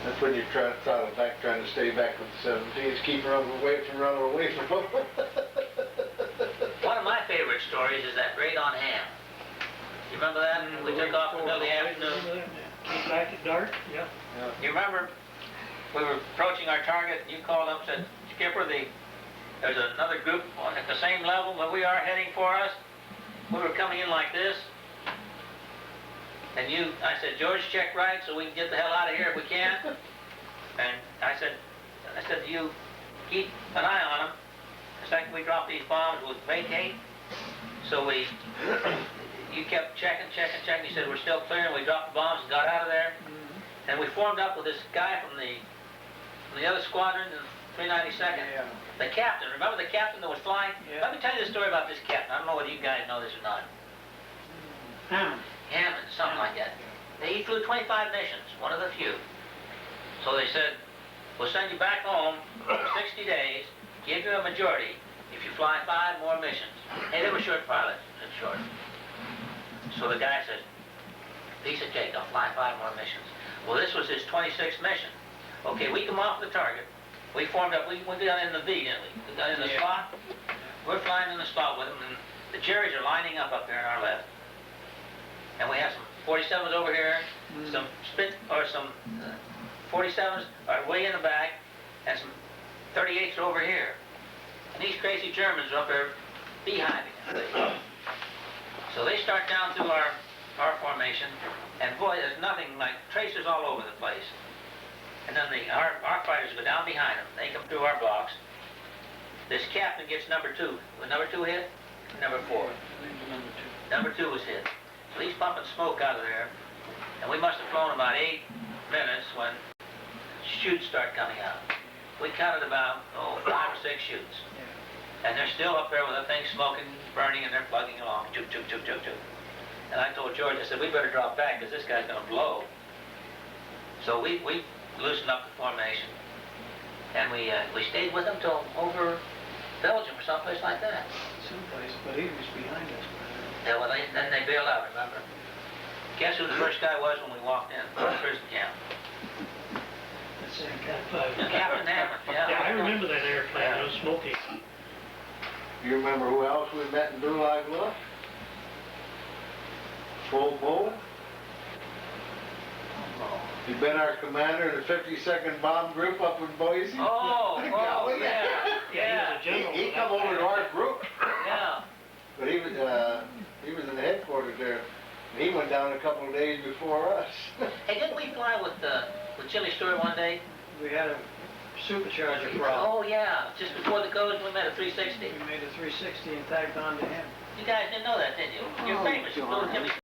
That's when you throttle back, trying to stay back with the 17s, keep running away from them. One of my favorite stories is that raid on Hamm. You remember that? We took off in the middle of the afternoon. Came back at dark, yeah. You remember we were approaching our target, and you called up and said, Skipper, there's another group at the same level that we are heading for us. We were coming in like this. And I said, George, check right so we can get the hell out of here if we can. And I said, you keep an eye on them. The second we drop these bombs, we'll vacate. So you kept checking. You said, we're still clear, and we dropped the bombs and got out of there. And we formed up with this guy from the other squadron, the 392nd. Yeah. The captain. Remember the captain that was flying? Yeah. Let me tell you the story about this captain. I don't know whether you guys know this or not. Hammond. Hammond, something like that. He flew 25 missions, one of the few. So they said, we'll send you back home for 60 days, give you a majority if you fly 5 more missions. Hey, they were short pilots, short. So the guy said, piece of cake, I'll fly 5 more missions. Well, this was his 26th mission. Okay, we come off the target. We formed up, we got in the V, didn't we? We got in the slot. We're flying in the slot with them, and the Jerrys are lining up there on our left. And we have some 47s over here, some 47s are way in the back, and some 38s are over here. And these crazy Germans are up there beehiving. So they start down through our formation, and boy, there's nothing like tracers all over the place. And then our fighters go down behind them. They come through our blocks. This captain gets number 2. Was number 2 hit? Number 4. Number 2 was hit. So he's pumping smoke out of there, and we must have flown about 8 minutes when shoots start coming out. We counted about 5 or 6 shoots. And they're still up there with the thing smoking, burning, and they're plugging along. Toot, toot, toot, toot, toot. And I told George, I said, we better drop back because this guy's going to blow. So we loosened up the formation, and we stayed with them till over Belgium or someplace like that. Someplace, but he was behind us. Yeah, well, then they bailed out, remember? Guess who the first guy was when we walked in? Prison camp. That's Capt. Captain Hammond, yeah. Yeah, I remember that airplane, it was smoky. You remember who else we met in Gulag Bluff? Bull. He'd been our commander in the 52nd Bomb Group up in Boise. Oh, yeah. Yeah, he was a general. He come over to our group. Yeah. But he was in the headquarters there. And he went down a couple of days before us. Hey, didn't we fly with Jimmy Stewart one day? We had a supercharger problem. Oh, yeah. Just before the coast, we made a 360. We made a 360 and tagged on to him. You guys didn't know that, did you? You're famous. You flew with Jimmy